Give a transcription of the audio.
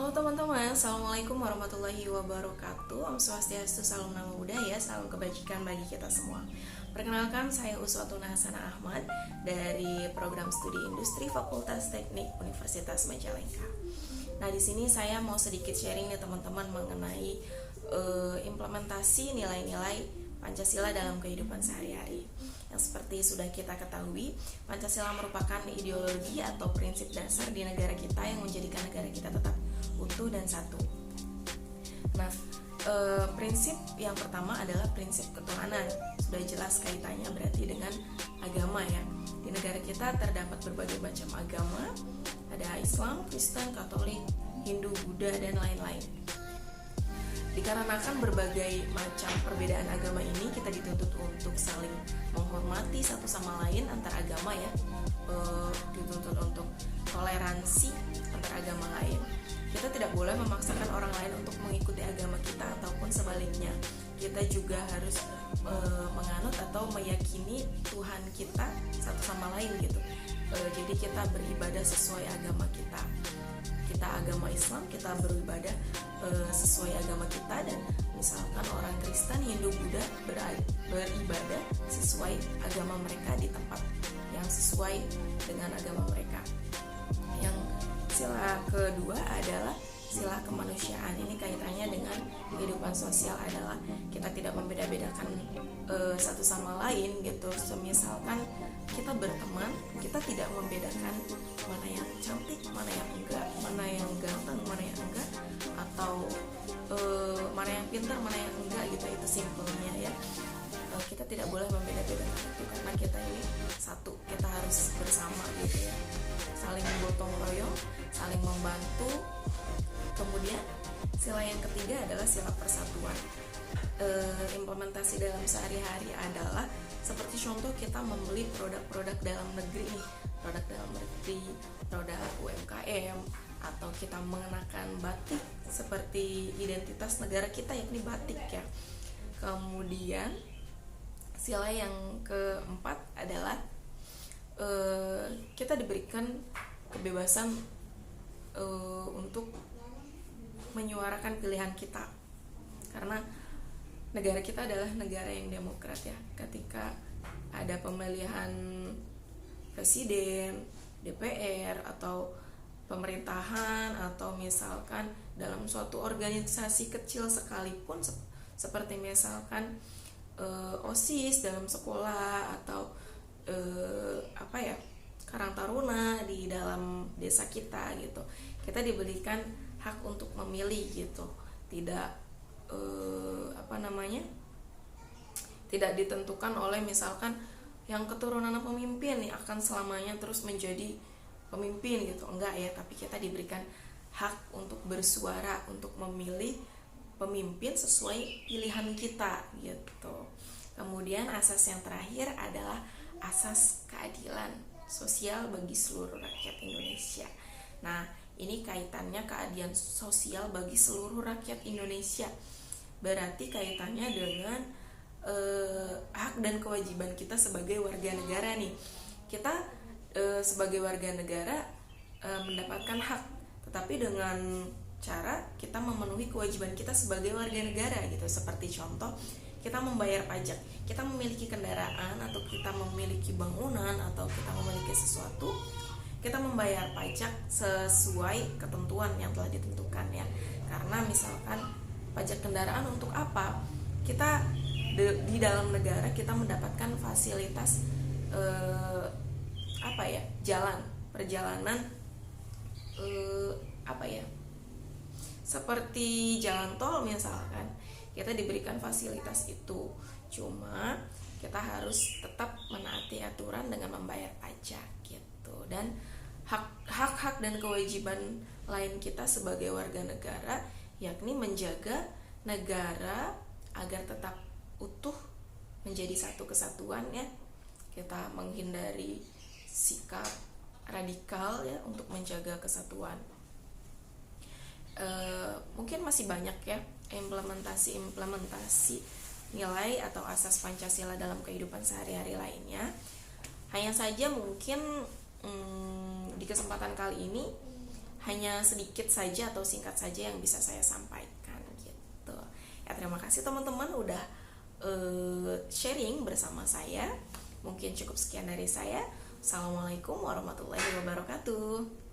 Halo teman-teman, Assalamualaikum warahmatullahi wabarakatuh. Om Swastiastu, salam nama budaya, salam kebajikan bagi kita semua. Perkenalkan, saya Uswatuna Hasanah Ahmad dari Program Studi Industri Fakultas Teknik Universitas Majalengka. Nah, di sini saya mau sedikit sharing nih teman-teman mengenai implementasi nilai-nilai Pancasila dalam kehidupan sehari-hari. Yang seperti sudah kita ketahui, Pancasila merupakan ideologi atau prinsip dasar di negara kita yang menjadikan negara kita tetap utuh dan satu. Nah, prinsip yang pertama adalah prinsip ketuhanan. Sudah jelas kaitannya berarti dengan agama ya. Di negara kita terdapat berbagai macam agama, ada Islam, Kristen, Katolik, Hindu, Buddha, dan lain-lain. Dikarenakan berbagai macam perbedaan agama ini, kita dituntut untuk saling menghormati satu sama lain antar agama ya, dituntut untuk toleransi antar agama lain. Kita tidak boleh memaksakan orang lain untuk mengikuti agama kita ataupun sebaliknya. Kita juga harus menganut atau meyakini Tuhan kita satu sama lain gitu. Jadi kita beribadah sesuai agama kita. Kita agama Islam, kita beribadah sesuai agama kita, dan misalkan orang Kristen, Hindu, Buddha beribadah sesuai agama mereka di tempat yang sesuai dengan agama mereka. Yang sila kedua adalah sila kemanusiaan. Ini kaitannya dengan kehidupan sosial, adalah kita tidak membeda-bedakan satu sama lain gitu. Misalkan kita berteman, kita tidak membedakan mana yang cantik, mana yang enggak, mana yang ganteng, mana yang enggak, atau mana yang pintar, mana yang enggak gitu. Itu simpelnya ya. Kita tidak boleh membeda-bedakan itu karena kita ini satu, kita harus bersama gitu ya, saling gotong royong, saling membantu. Kemudian sila yang ketiga adalah sila persatuan. Implementasi dalam sehari-hari adalah seperti contoh kita membeli produk-produk dalam negeri nih, produk dalam negeri, produk UMKM, atau kita mengenakan batik seperti identitas negara kita yakni batik ya. Kemudian sila yang keempat adalah kita diberikan kebebasan untuk menyuarakan pilihan kita, karena negara kita adalah negara yang demokrat ya. Ketika ada pemilihan presiden, DPR, atau pemerintahan, atau misalkan dalam suatu organisasi kecil sekalipun, seperti misalkan OSIS dalam sekolah, atau Karang Taruna di dalam desa kita gitu, kita diberikan hak untuk memilih gitu, tidak tidak ditentukan oleh misalkan yang keturunan pemimpin nih akan selamanya terus menjadi pemimpin gitu, enggak ya. Tapi kita diberikan hak untuk bersuara, untuk memilih pemimpin sesuai pilihan kita gitu. Kemudian asas yang terakhir adalah asas keadilan sosial bagi seluruh rakyat Indonesia. Nah, ini kaitannya keadilan sosial bagi seluruh rakyat Indonesia. Berarti kaitannya dengan hak dan kewajiban kita sebagai warga negara nih. Kita sebagai warga negara mendapatkan hak, tetapi dengan cara kita memenuhi kewajiban kita sebagai warga negara gitu. Seperti contoh, kita membayar pajak, kita memiliki kendaraan, atau kita memiliki bangunan, atau kita memiliki sesuatu, kita membayar pajak sesuai ketentuan yang telah ditentukan ya. Karena misalkan pajak kendaraan untuk apa? Kita di dalam negara kita mendapatkan fasilitas jalan, perjalanan seperti jalan tol misalkan, kita diberikan fasilitas itu. Cuma kita harus tetap menaati aturan dengan membayar pajak gitu. Dan hak-hak dan kewajiban lain kita sebagai warga negara yakni menjaga negara agar tetap utuh, menjadi satu kesatuan ya. Kita menghindari sikap radikal ya untuk menjaga kesatuan. Mungkin masih banyak ya implementasi nilai atau asas Pancasila dalam kehidupan sehari-hari lainnya. Hanya saja mungkin di kesempatan kali ini hanya sedikit saja atau singkat saja yang bisa saya sampaikan gitu. Ya, terima kasih teman-teman udah sharing bersama saya. Mungkin cukup sekian dari saya. Assalamualaikum warahmatullahi wabarakatuh.